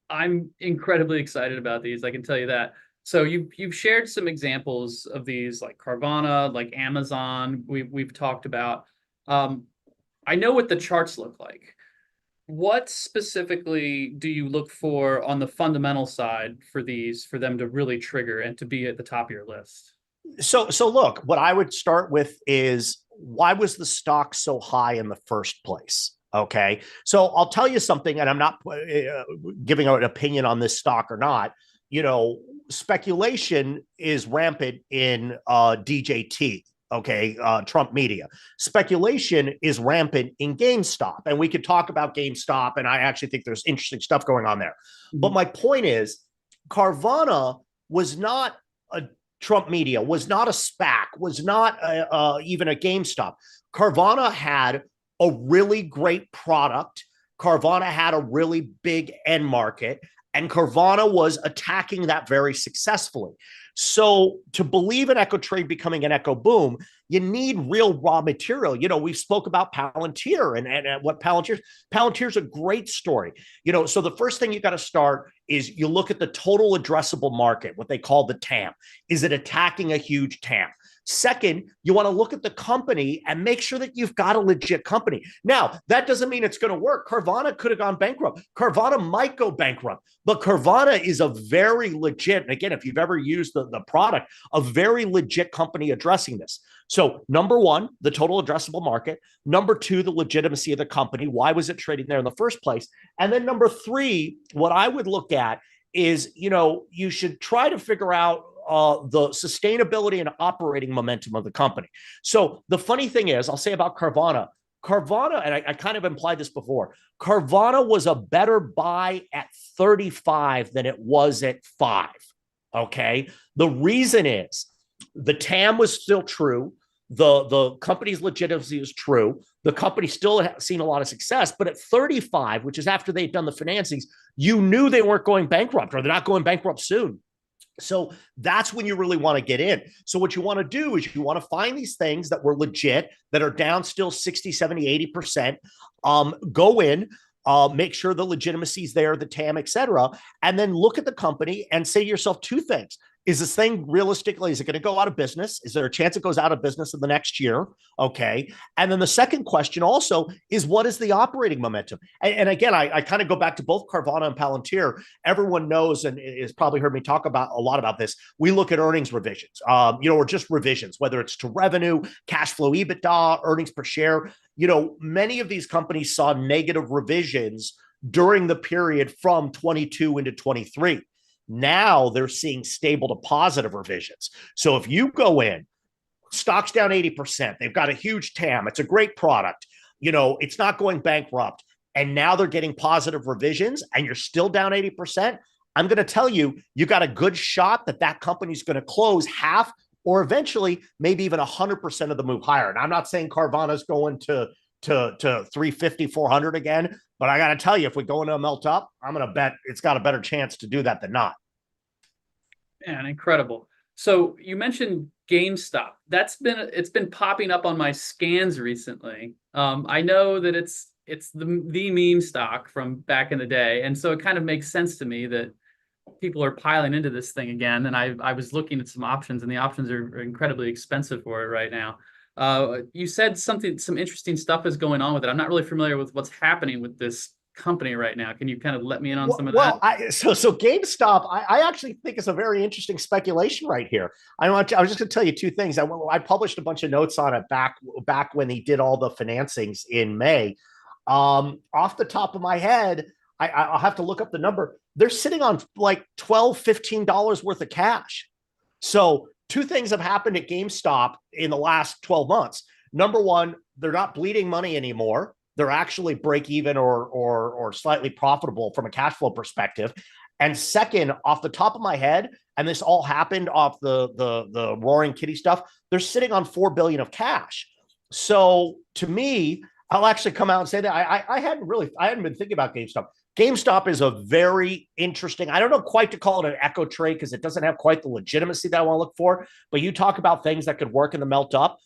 I'm incredibly excited about these. I can tell you that. So you've shared some examples of these, like Carvana, like Amazon. We've talked about. I know what the charts look like. What specifically do you look for on the fundamental side for these, for them to really trigger and to be at the top of your list? So look, what I would start with is, why was the stock so high in the first place? Okay. So I'll tell you something, and I'm not giving an opinion on this stock or not. Speculation is rampant in DJT. Okay. Trump media. Speculation is rampant in GameStop. And we could talk about GameStop, and I actually think there's interesting stuff going on there. Mm-hmm. But my point is, Carvana was not a Trump media, was not a SPAC, was not even a GameStop. Carvana had a really great product. Carvana had a really big end market, and Carvana was attacking that very successfully. So to believe in echo trade becoming an echo boom, you need real raw material. We spoke about Palantir and what Palantir's a great story. So the first thing you got to start is you look at the total addressable market, what they call the TAM. Is it attacking a huge TAM? Second, you want to look at the company and make sure that you've got a legit company. Now, that doesn't mean it's going to work. Carvana could have gone bankrupt. Carvana might go bankrupt, but Carvana is a very legit, and again, if you've ever used the product, a very legit company addressing this. So number one, the total addressable market. Number two, the legitimacy of the company. Why was it trading there in the first place? And then number three, what I would look at is, you should try to figure out the sustainability and operating momentum of the company. So the funny thing is, I'll say about Carvana, and I kind of implied this before, Carvana was a better buy at 35 than it was at 5. Okay. The reason is the TAM was still true. The company's legitimacy is true. The company still seen a lot of success, but at 35, which is after they've done the financings, you knew they weren't going bankrupt, or they're not going bankrupt soon. So that's when you really want to get in. So what you want to do is you want to find these things that were legit, that are down still 60, 70, 80%. Go in, make sure the legitimacy is there, the TAM, et cetera, and then look at the company and say to yourself two things. Is this thing realistically, is it going to go out of business? Is there a chance it goes out of business in the next year? Okay. And then the second question also is, what is the operating momentum? And again, I kind of go back to both Carvana and Palantir. Everyone knows and has probably heard me talk about a lot about this. We look at earnings revisions, or just revisions, whether it's to revenue, cash flow, EBITDA, earnings per share. Many of these companies saw negative revisions during the period from 22 into 23. Now they're seeing stable to positive revisions. So if you go in, stock's down 80%, they've got a huge TAM, it's a great product, it's not going bankrupt, and now they're getting positive revisions and you're still down 80%, I'm going to tell you, you got a good shot that company's going to close half or eventually maybe even 100% of the move higher. And I'm not saying Carvana's going to 350, 400 again. But I got to tell you, if we go into a melt up, I'm going to bet it's got a better chance to do that than not. Man, incredible. So you mentioned GameStop. It's been popping up on my scans recently. I know that it's the meme stock from back in the day, and so it kind of makes sense to me that people are piling into this thing again. And I was looking at some options, and the options are incredibly expensive for it right now. You said some interesting stuff is going on with it. I'm not really familiar with what's happening with this company right now. Can you kind of let me in on some of that? So GameStop, I actually think it's a very interesting speculation right here. I was just going to tell you two things. I published a bunch of notes on it back when he did all the financings in May. Off the top of my head, I'll have to look up the number. They're sitting on like $12, $15 worth of cash. So two things have happened at GameStop in the last 12 months. Number one, they're not bleeding money anymore. They're actually break even or slightly profitable from a cash flow perspective. And second, off the top of my head, and this all happened off the Roaring Kitty stuff, they're sitting on $4 billion of cash. So to me, I'll actually come out and say that I hadn't been thinking about GameStop. GameStop is a very interesting, I don't know quite to call it an echo trade because it doesn't have quite the legitimacy that I want to look for, but you talk about things that could work in the melt up.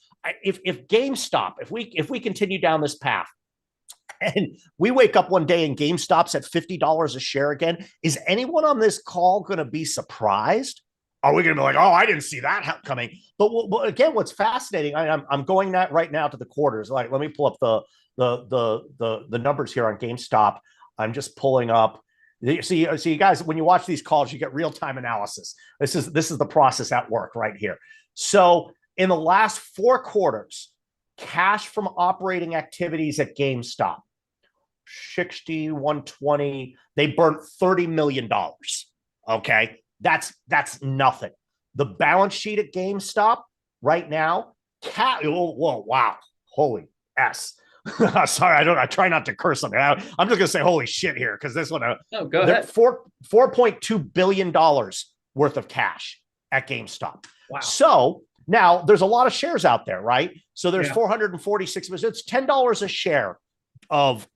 If GameStop, if we continue down this path and we wake up one day and GameStop's at $50 a share again, is anyone on this call going to be surprised? Are we going to be like, oh, I didn't see that coming? But again, what's fascinating, I'm going right now to the quarters. Like, let me pull up the numbers here on GameStop. I'm just pulling up. So you guys, when you watch these calls, you get real-time analysis. This is the process at work right here. So in the last 4 quarters, cash from operating activities at GameStop, 60, 120, they burnt $30 million. Okay. That's nothing. The balance sheet at GameStop right now, whoa, wow. Holy S. Sorry, I try not to curse on it. I'm just going to say holy shit here because this one, go ahead. $4.2 billion worth of cash at GameStop. Wow. So now there's a lot of shares out there, right? So there's 446 million. It's $10 a share of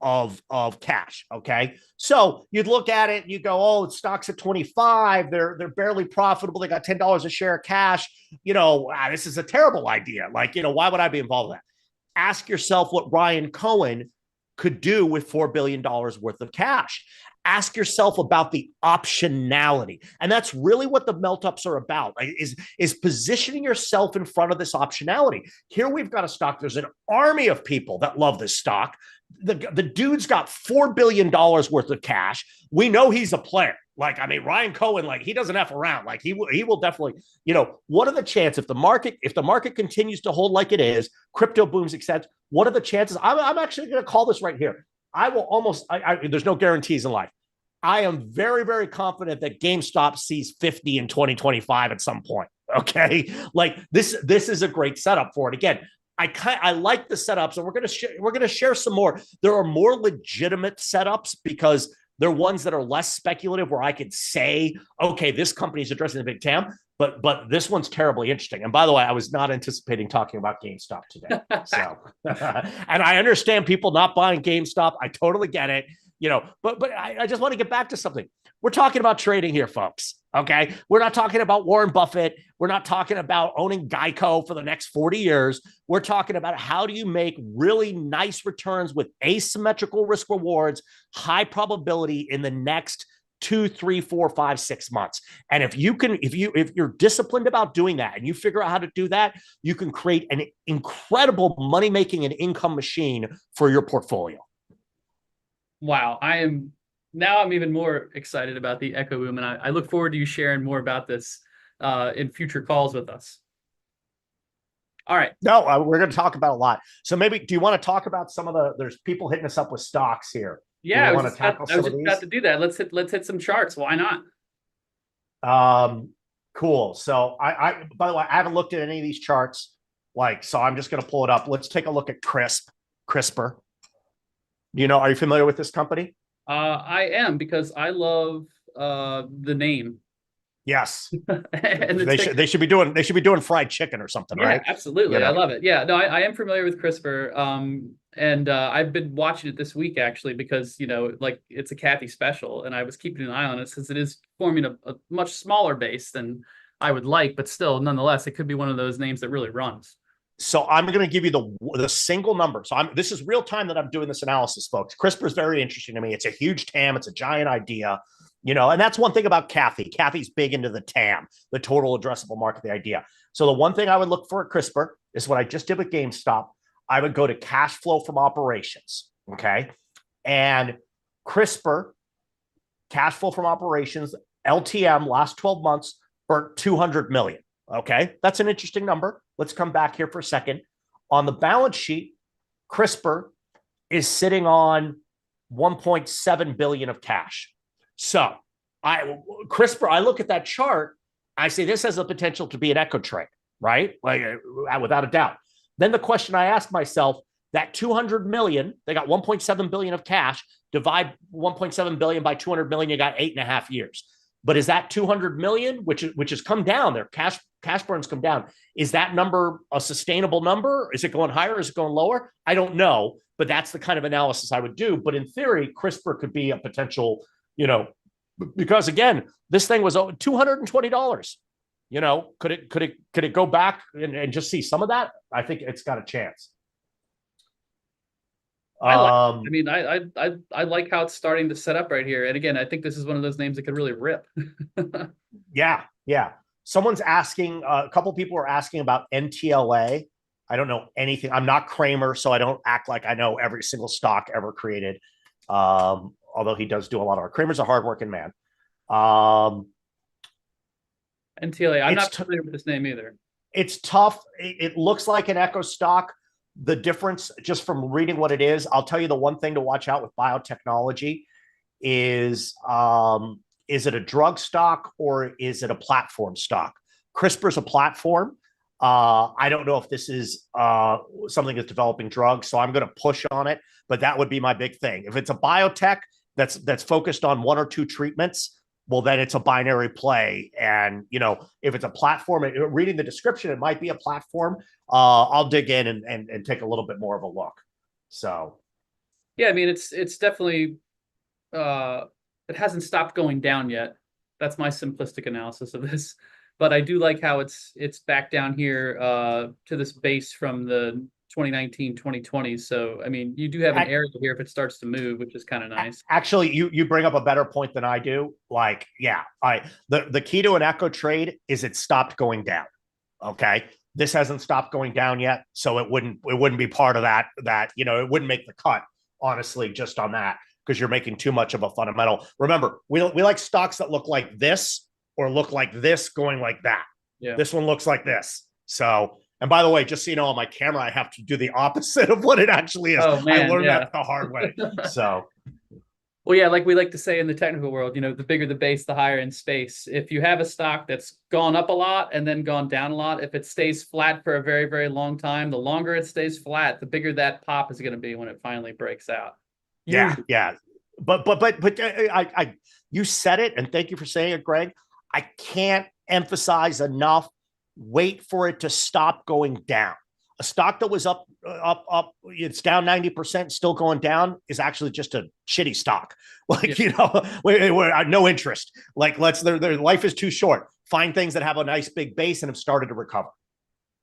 cash. Okay. So you'd look at it, you go, oh, it's stocks at 25. They're barely profitable. They got $10 a share of cash. This is a terrible idea. Like, why would I be involved in that? Ask yourself what Ryan Cohen could do with $4 billion worth of cash. Ask yourself about the optionality. And that's really what the melt ups are about, is positioning yourself in front of this optionality. Here we've got a stock. There's an army of people that love this stock. The dude's got $4 billion worth of cash. We know he's a player. Like, I mean, Ryan Cohen, like, he doesn't F around. Like, he will definitely, what are the chances if the market continues to hold like it is, crypto booms, etc. What are the chances? I'm actually going to call this right here. I will almost, there's no guarantees in life. I am very, very confident that GameStop sees 50 in 2025 at some point. Okay. Like this is a great setup for it. Again, I like the setups, and we're going to share some more. There are more legitimate setups because they're ones that are less speculative, where I could say, okay, this company is addressing the big TAM, but this one's terribly interesting. And by the way, I was not anticipating talking about GameStop today. So, and I understand people not buying GameStop. I totally get it. But I just want to get back to something. We're talking about trading here, folks. Okay. We're not talking about Warren Buffett. We're not talking about owning Geico for the next 40 years. We're talking about how do you make really nice returns with asymmetrical risk rewards, high probability in the next 2, 3, 4, 5, 6 months. And if you're disciplined about doing that and you figure out how to do that, you can create an incredible money-making and income machine for your portfolio. Wow. I'm even more excited about the Echo Boom, and I look forward to you sharing more about this in future calls with us. All right. No, we're going to talk about a lot. So maybe, do you want to talk about there's people hitting us up with stocks here. Yeah, I was just about to do that. Let's hit some charts. Why not? Cool. So by the way, I haven't looked at any of these charts. So I'm just going to pull it up. Let's take a look at CRISPR. Are you familiar with this company? I am, because I love the name. Yes. And they should be doing fried chicken or something, yeah, right? Absolutely. I love it. Yeah, no, I am familiar with CRISPR. And I've been watching it this week, actually, because, it's a Kathy special, and I was keeping an eye on it since it is forming a much smaller base than I would like, but still, nonetheless, it could be one of those names that really runs. So I'm going to give you the single number. So this is real time that I'm doing this analysis, folks. CRISPR is very interesting to me. It's a huge TAM. It's a giant idea, and that's one thing about Kathy. Kathy's big into the TAM, the total addressable market, the idea. So the one thing I would look for at CRISPR is what I just did with GameStop. I would go to cash flow from operations. Okay. And CRISPR, cash flow from operations, LTM, last 12 months, burnt 200 million. Okay. That's an interesting number. Let's come back here for a second. On the balance sheet, CRISPR is sitting on 1.7 billion of cash. So CRISPR, I look at that chart, I say this has the potential to be an echo trade, right? Without a doubt. Then the question I ask myself, that 200 million, they got 1.7 billion of cash, divide 1.7 billion by 200 million, you got 8.5 years. But is that 200 million, which has come down, their cash burns come down, is that number a sustainable number? Is it going higher? Is it going lower? I don't know, but that's the kind of analysis I would do. But in theory, CRISPR could be a potential, because again, this thing was $220. Could it go back and just see some of that? I think it's got a chance. I like how it's starting to set up right here. And again, I think this is one of those names that could really rip. Yeah. Someone's asking, a couple people are asking about NTLA. I don't know anything. I'm not Kramer, so I don't act like I know every single stock ever created. Although he does do a lot of work. Kramer's a hardworking man. NTLA, I'm not familiar with this name either. It's tough. It looks like an echo stock. The difference, just from reading what it is, I'll tell you the one thing to watch out with biotechnology is it a drug stock or is it a platform stock? CRISPR is a platform. I don't know if this is something that's developing drugs, so I'm going to push on it, but that would be my big thing. If it's a biotech that's focused on 1 or 2 treatments, well, then it's a binary play. And, if it's a platform, reading the description, it might be a platform. I'll dig in and take a little bit more of a look. So, yeah, I mean, it's definitely, it hasn't stopped going down yet. That's my simplistic analysis of this. But I do like how it's back down here to this base from the 2019, 2020. So, I mean, you do have an I, area here if it starts to move, which is kind of nice. actually, you bring up a better point than I do. Like, yeah, the key to an echo trade is it stopped going down. Okay. This hasn't stopped going down yet, so it wouldn't be part of that it wouldn't make the cut, honestly, just on that, because you're making too much of a fundamental. Remember, we like stocks that look like this or look like this going like that. Yeah. This one looks like this. So, and by the way, just so you know, on my camera, I have to do the opposite of what it actually is. Oh I man, learned yeah. that the hard way. So, Well, yeah, like we like to say in the technical world, the bigger the base, the higher in space. If you have a stock that's gone up a lot and then gone down a lot, if it stays flat for a very, very long time, the longer it stays flat, the bigger that pop is going to be when it finally breaks out. yeah, Usually. yeah. But you said it, and thank you for saying it, Greg. I can't emphasize enough. Wait for it to stop going down. A stock that was up, it's down 90%, still going down, is actually just a shitty stock. Like, we're no interest. Like, their life is too short. Find things that have a nice big base and have started to recover.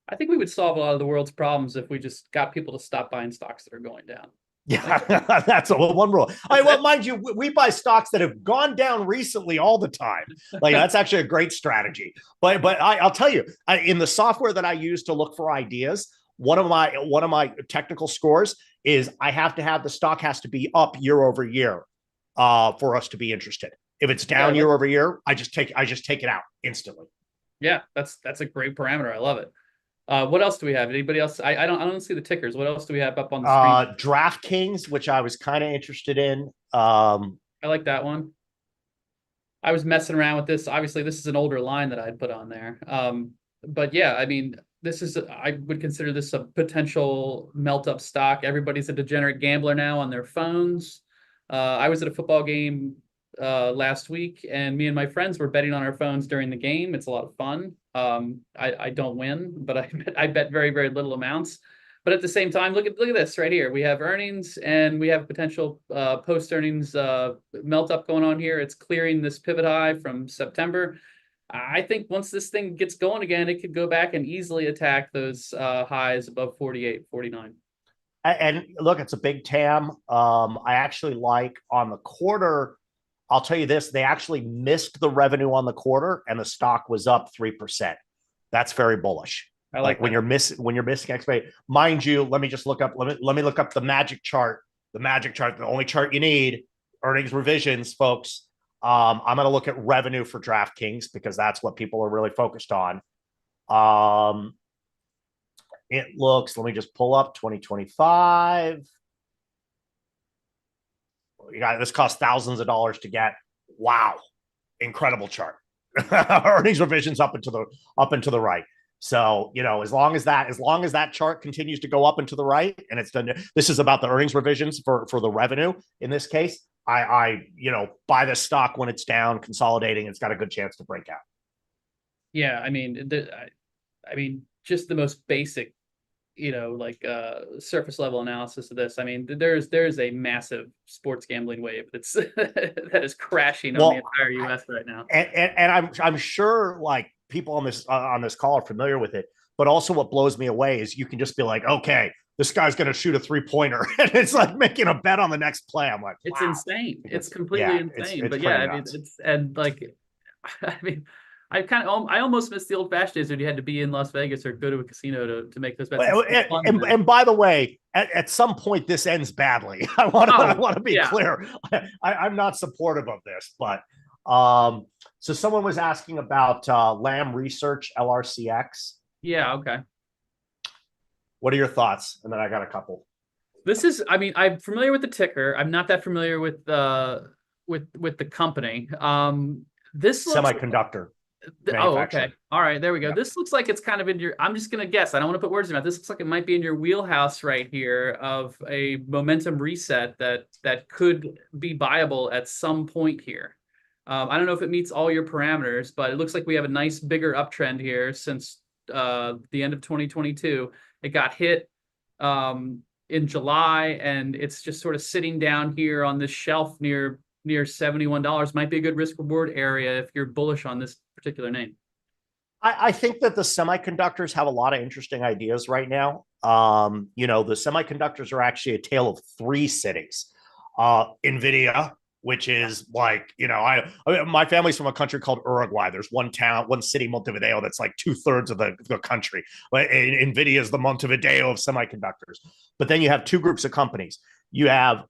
I think we would solve a lot of the world's problems if we just got people to stop buying stocks that are going down. Yeah, that's one rule. Well, mind you, we buy stocks that have gone down recently all the time. Like, that's actually a great strategy. But I'll tell you, in the software that I use to look for ideas, one of my technical scores is I have to have the stock has to be up year over year for us to be interested. If it's down year over year, I just take it out instantly. Yeah, that's a great parameter. I love it. What else do we have? Anybody else? I don't see the tickers. What else do we have up on the screen? DraftKings, which I was kind of interested in. I like that one. I was messing around with this. Obviously, this is an older line that I'd put on there. But yeah, I mean, I would consider this a potential melt up stock. Everybody's a degenerate gambler now on their phones. I was at a football game last week, and me and my friends were betting on our phones during the game. It's a lot of fun. I don't win, but I bet very, very little amounts. But at the same time, look at this right here. We have earnings and we have potential post earnings melt up going on here. It's clearing this pivot high from September. I think once this thing gets going again, it could go back and easily attack those highs above 48, 49. And look, it's a big TAM. I actually like on the quarter. I'll tell you this: they actually missed the revenue on the quarter, and the stock was up 3%. That's very bullish. I like when you're missing expectation. Mind you, let me just look up. Let me look up the magic chart. The magic chart, the only chart you need. Earnings revisions, folks. I'm going to look at revenue for DraftKings because that's what people are really focused on. It looks. Let me just pull up 2025. This cost thousands of dollars to get. Wow, incredible chart. Earnings revisions up and to the right. So, as long as that chart continues to go up and to the right, and it's done. This is about the earnings revisions for the revenue in this case. I buy this stock when it's down, consolidating. It's got a good chance to break out. Yeah, I mean, just the most basic, surface level analysis of this. I mean, there's a massive sports gambling wave that's that is crashing on the entire U.S. right now. And I'm sure like people on this call are familiar with it. But also, what blows me away is you can just be like, okay, this guy's going to shoot a 3-pointer, and it's like making a bet on the next play. I'm like, wow. It's insane. It's completely insane. But yeah, I mean, I almost missed the old-fashioned days when you had to be in Las Vegas or go to a casino to make those bets. And by the way, at some point this ends badly. I want to be clear. I'm not supportive of this, but so someone was asking about Lam Research LRCX. Yeah. Okay. What are your thoughts? And then I got a couple. I'm familiar with the ticker. I'm not that familiar with the company. This looks semiconductor. Okay. All right. There we go. Yeah. This looks like it's kind of in your. I'm just gonna guess. I don't want to put words in your mouth. This looks like it might be in your wheelhouse right here of a momentum reset that could be viable at some point here. I don't know if it meets all your parameters, but it looks like we have a nice bigger uptrend here since the end of 2022. It got hit in July, and it's just sort of sitting down here on this shelf near $71. Might be a good risk reward area if you're bullish on this particular name. I think that the semiconductors have a lot of interesting ideas right now. The semiconductors are actually a tale of three cities. Nvidia, which is like, my family's from a country called Uruguay. There's one town, one city, Montevideo, that's like 2/3 of the country. Nvidia is the Montevideo of semiconductors. But then you have two groups of companies. You have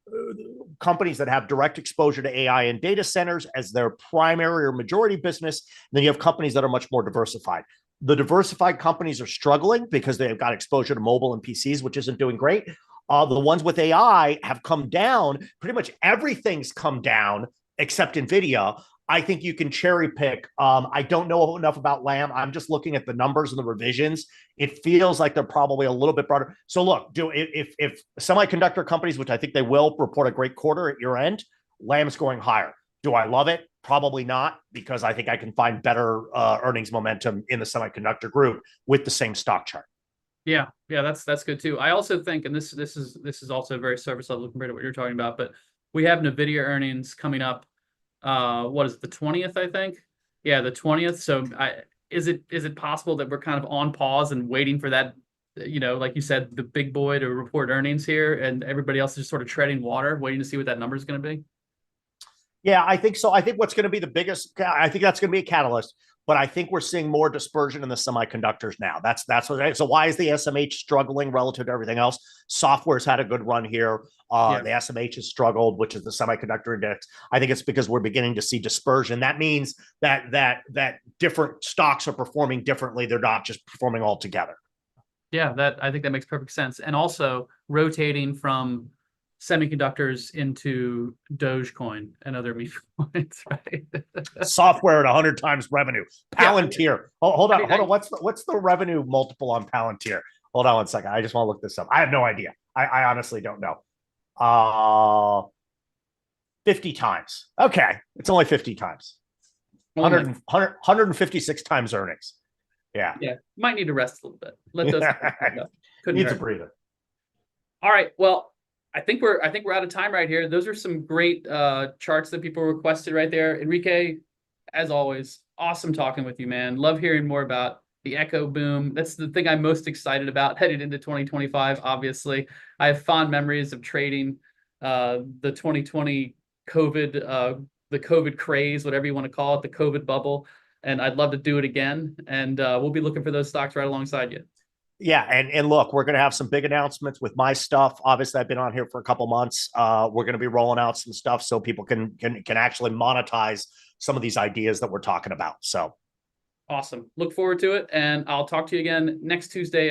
companies that have direct exposure to AI and data centers as their primary or majority business. And then you have companies that are much more diversified. The diversified companies are struggling because they've got exposure to mobile and PCs, which isn't doing great. The ones with AI have come down. Pretty much everything's come down except NVIDIA. I think you can cherry pick. I don't know enough about Lamb. I'm just looking at the numbers and the revisions. It feels like they're probably a little bit broader. So look, if semiconductor companies, which I think they will, report a great quarter at year end, Lamb's going higher. Do I love it? Probably not, because I think I can find better earnings momentum in the semiconductor group with the same stock chart. Yeah, that's good too. I also think, and this is also very surface level compared to what you're talking about, but we have NVIDIA earnings coming up. What is it, the 20th, I think? Yeah, the 20th. So is it possible that we're kind of on pause and waiting for that, like you said, the big boy to report earnings here, and everybody else is just sort of treading water, waiting to see what that number is going to be? Yeah, I think so. I think what's going to be the biggest, I think that's going to be a catalyst, but I think we're seeing more dispersion in the semiconductors now. That's what. So why is the SMH struggling relative to everything else? Software's had a good run here. The SMH has struggled, which is the semiconductor index. I think it's because we're beginning to see dispersion. That means that different stocks are performing differently. They're not just performing all together. Yeah, I think that makes perfect sense. And also rotating from semiconductors into Dogecoin and other meme coins, right? Software at 100 times revenue. Palantir. Yeah. Hold on. What's the revenue multiple on Palantir? Hold on one second. I just want to look this up. I have no idea. I honestly don't know. 50 times. Okay. It's only 50 times. 156 times earnings. Yeah. Yeah. Might need to rest a little bit. Let those needs a breather. All right. Well, I think we're out of time right here. Those are some great charts that people requested right there. Enrique, as always, awesome talking with you, man. Love hearing more about the echo boom. That's the thing I'm most excited about headed into 2025. Obviously, I have fond memories of trading the 2020 COVID, the COVID craze, whatever you want to call it, the COVID bubble. And I'd love to do it again. And we'll be looking for those stocks right alongside you. Yeah, and look, we're going to have some big announcements with my stuff. Obviously, I've been on here for a couple months. We're going to be rolling out some stuff so people can actually monetize some of these ideas that we're talking about. So awesome. Look forward to it, and I'll talk to you again next Tuesday.